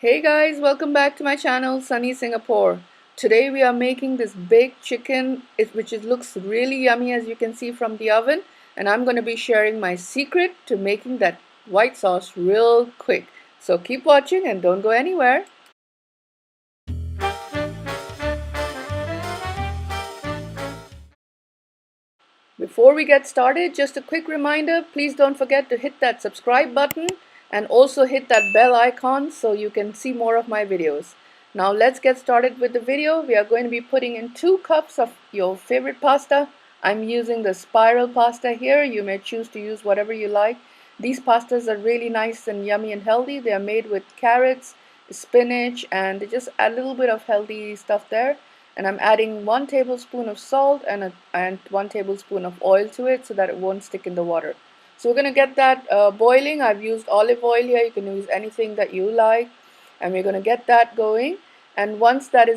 Hey guys, welcome back to my channel Sunny Singapore. Today we are making this baked chicken which looks really yummy as you can see from the oven, and I'm going to be sharing my secret to making that white sauce real quick. So keep watching and don't go anywhere. Before we get started, just a quick reminder, please don't forget to hit that subscribe button and also hit that bell icon so you can see more of my videos. Now let's get started with the video. We are going to be putting in 2 cups of your favorite pasta. I'm using the spiral pasta here. You may choose to use whatever you like. These pastas are really nice and yummy and healthy. They are made with carrots, spinach, and they just add a little bit of healthy stuff there. And I'm adding 1 tablespoon of salt and 1 tablespoon of oil to it so that it won't stick in the water. So we're going to get that boiling. I've used olive oil here. You can use anything that you like. And we're going to get that going. And while that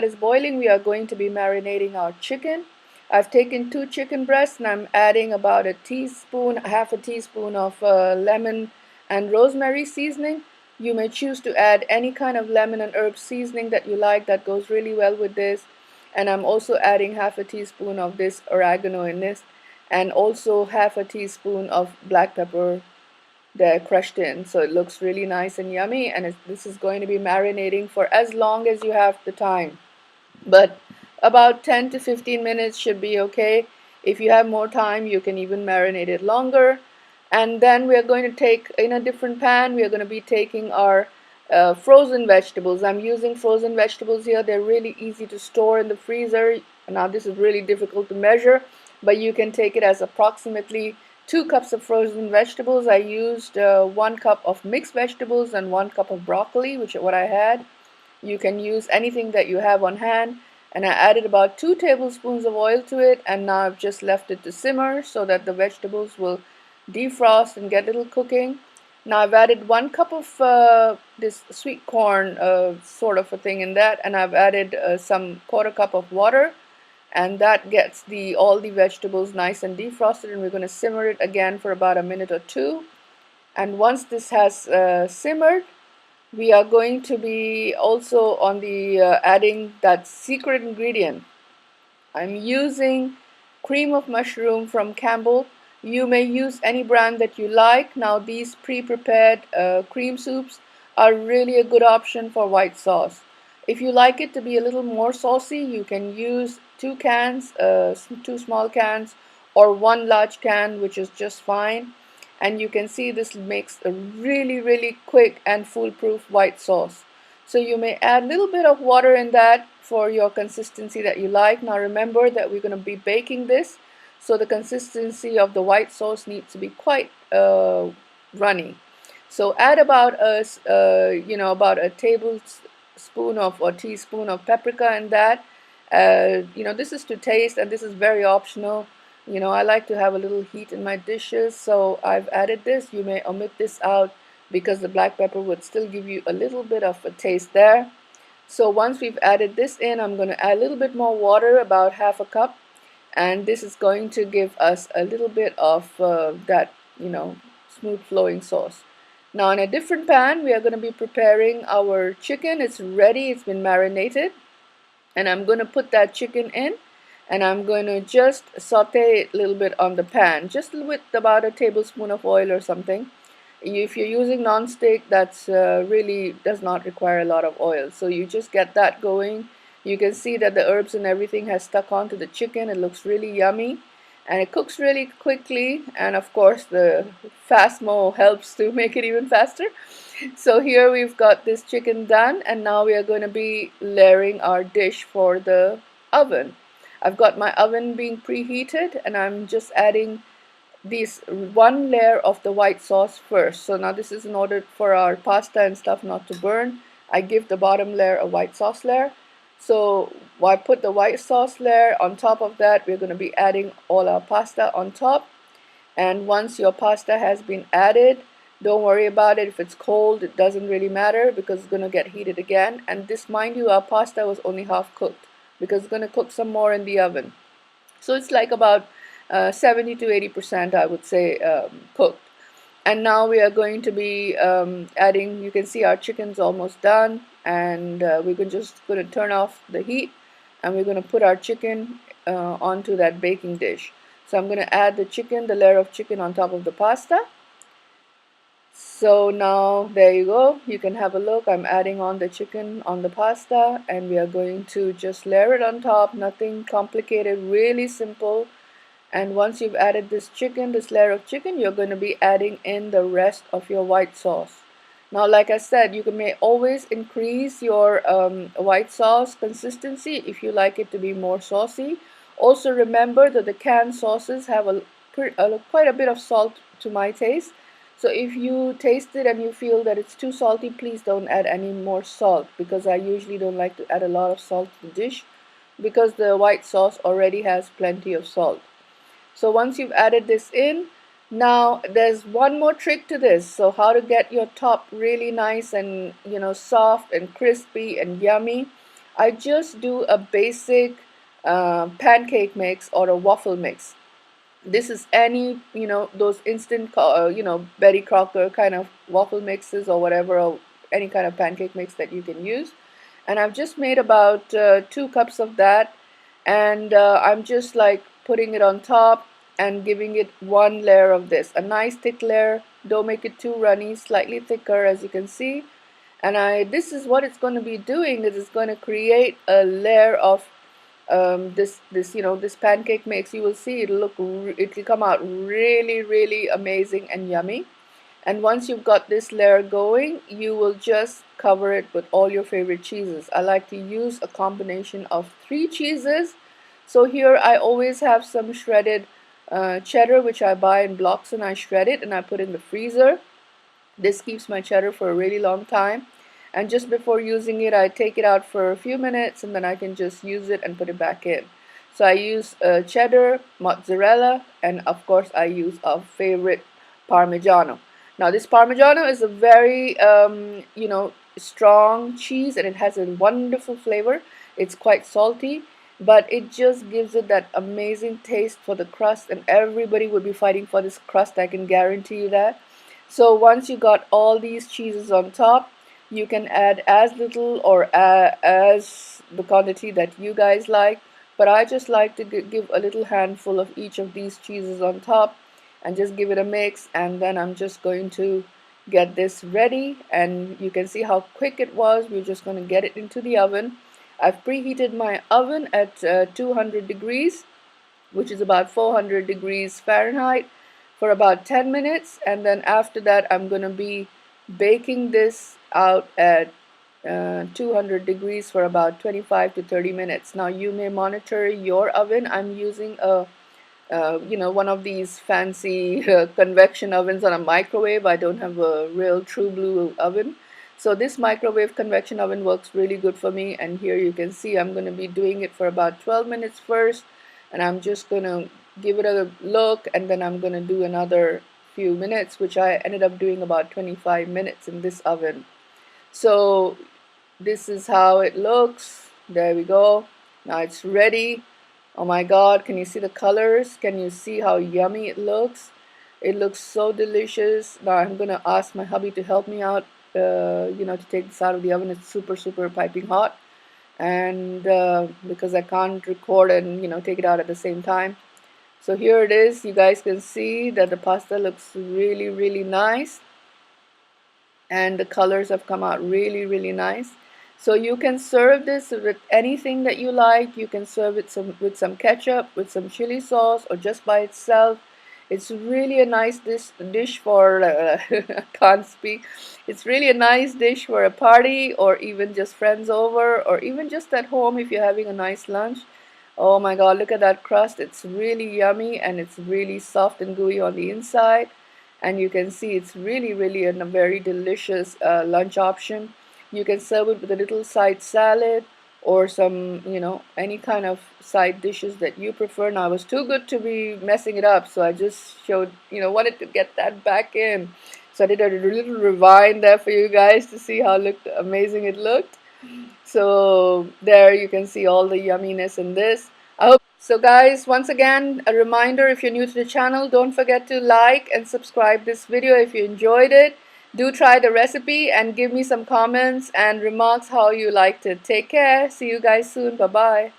is boiling, we are going to be marinating our chicken. I've taken 2 chicken breasts and I'm adding about half a teaspoon of lemon and rosemary seasoning. You may choose to add any kind of lemon and herb seasoning that you like that goes really well with this. And I'm also adding half a teaspoon of this oregano in this, and also half a teaspoon of black pepper there crushed in, so it looks really nice and yummy. And this is going to be marinating for as long as you have the time, but about 10 to 15 minutes should be okay. If you have more time, you can even marinate it longer. And then we are going to take, in a different pan, we are going to be taking our frozen vegetables. I'm using frozen vegetables here. They're really easy to store in the freezer. Now this is really difficult to measure, but you can take it as approximately 2 cups of frozen vegetables. I used 1 cup of mixed vegetables and 1 cup of broccoli, which is what I had. You can use anything that you have on hand. And I added about 2 tablespoons of oil to it, and now I've just left it to simmer so that the vegetables will defrost and get a little cooking. Now I've added 1 cup of this sweet corn sort of a thing in that, and I've added some quarter cup of water, and that gets all the vegetables nice and defrosted, and we're going to simmer it again for about a minute or 2. And once this has simmered, we are going to be also on the adding that secret ingredient. I'm using cream of mushroom from Campbell. You may use any brand that you like. Now these pre-prepared cream soups are really a good option for white sauce. If you like it to be a little more saucy, you can use 2 cans, 2 small cans, or 1 large can, which is just fine. And you can see this makes a really quick and foolproof white sauce. So you may add a little bit of water in that for your consistency that you like. Now remember that we're going to be baking this, so the consistency of the white sauce needs to be quite runny. So add about about a tablespoon of or teaspoon of paprika in that. This is to taste, and this is very optional. I like to have a little heat in my dishes, so I've added this. You may omit this out because the black pepper would still give you a little bit of a taste there. So once we've added this in, I'm going to add a little bit more water, about half a cup, and this is going to give us a little bit of that smooth flowing sauce. Now in a different pan, we are going to be preparing our chicken. It's ready, it's been marinated, and I'm going to put that chicken in. And I'm going to just saute it a little bit on the pan, just with about a tablespoon of oil or something. If you're using non-stick, that's really does not require a lot of oil. So you just get that going. You can see that the herbs and everything has stuck onto the chicken. It looks really yummy, and it cooks really quickly. And of course, the fast mo helps to make it even faster. So here we've got this chicken done, and now we are going to be layering our dish for the oven. I've got my oven being preheated, and I'm just adding this 1 layer of the white sauce first. So now this is in order for our pasta and stuff not to burn. I give the bottom layer a white sauce layer. So I put the white sauce layer on top of that. We're going to be adding all our pasta on top. And once your pasta has been added, don't worry about it. If it's cold, it doesn't really matter because it's going to get heated again. And this, mind you, our pasta was only half cooked, because it's going to cook some more in the oven. So it's like about 70 to 80%, I would say, cooked. And now we are going to be adding, you can see our chicken's almost done, and we're just going to turn off the heat, and we're going to put our chicken onto that baking dish. So I'm going to add the chicken, the layer of chicken on top of the pasta. So now there you go, you can have a look. I'm adding on the chicken on the pasta, and we are going to just layer it on top. Nothing complicated, really simple. And once you've added this chicken, this layer of chicken, you're going to be adding in the rest of your white sauce. Now, like I said, you may always increase your white sauce consistency if you like it to be more saucy. Also remember that the canned sauces have quite a bit of salt to my taste. So if you taste it and you feel that it's too salty, please don't add any more salt, because I usually don't like to add a lot of salt to the dish because the white sauce already has plenty of salt. So once you've added this in, now there's one more trick to this. So how to get your top really nice and soft and crispy and yummy. I just do a basic pancake mix or a waffle mix. This is any those instant Betty Crocker kind of waffle mixes or whatever, or any kind of pancake mix that you can use. And I've just made about 2 cups of that, and I'm just like putting it on top and giving it one layer of this, a nice thick layer. Don't make it too runny, slightly thicker, as you can see. And this is what it's going to be doing, is it's going to create a layer of this pancake mix. You will see it'll come out really amazing and yummy. And once you've got this layer going, you will just cover it with all your favorite cheeses. I like to use a combination of 3 cheeses. So here I always have some shredded cheddar, which I buy in blocks, and I shred it and I put in the freezer. This keeps my cheddar for a really long time. And just before using it, I take it out for a few minutes, and then I can just use it and put it back in. So I use cheddar, mozzarella, and of course I use our favorite Parmigiano. Now this Parmigiano is a very strong cheese, and it has a wonderful flavor. It's quite salty, but it just gives it that amazing taste for the crust, and everybody would be fighting for this crust, I can guarantee you that. So once you got all these cheeses on top, you can add as little or as the quantity that you guys like, but I just like to give a little handful of each of these cheeses on top and just give it a mix. And then I'm just going to get this ready, and you can see how quick it was. We're just going to get it into the oven. I've preheated my oven at 200 degrees, which is about 400 degrees Fahrenheit, for about 10 minutes. And then after that, I'm going to be baking this out at 200 degrees for about 25 to 30 minutes. Now you may monitor your oven. I'm using a one of these fancy convection ovens on a microwave. I don't have a real true blue oven. So this microwave convection oven works really good for me. And here you can see I'm going to be doing it for about 12 minutes first, and I'm just going to give it a look, and then I'm going to do another few minutes, which I ended up doing about 25 minutes in this oven. So this is how it looks. There we go. Now it's ready. Oh my God, can you see the colors? Can you see how yummy it looks? It looks so delicious. Now I'm gonna ask my hubby to help me out, to take this out of the oven. It's super piping hot, and because I can't record and take it out at the same time. So here it is. You guys can see that the pasta looks really nice, and the colors have come out really nice. So you can serve this with anything that you like. You can serve it with some ketchup, with some chili sauce, or just by itself. It's really a nice dish for I can't speak. It's really a nice dish for a party, or even just friends over, or even just at home if you're having a nice lunch. Oh my God, look at that crust. It's really yummy, and it's really soft and gooey on the inside. And you can see it's really a very delicious lunch option. You can serve it with a little side salad, or some, any kind of side dishes that you prefer. Now, I was too good to be messing it up, so I just showed, wanted to get that back in. So I did a little rewind there for you guys to see how amazing it looked. So there you can see all the yumminess in this. So guys, once again, a reminder, if you're new to the channel, don't forget to like and subscribe this video if you enjoyed it. Do try the recipe and give me some comments and remarks how you liked it. Take care. See you guys soon. Bye-bye.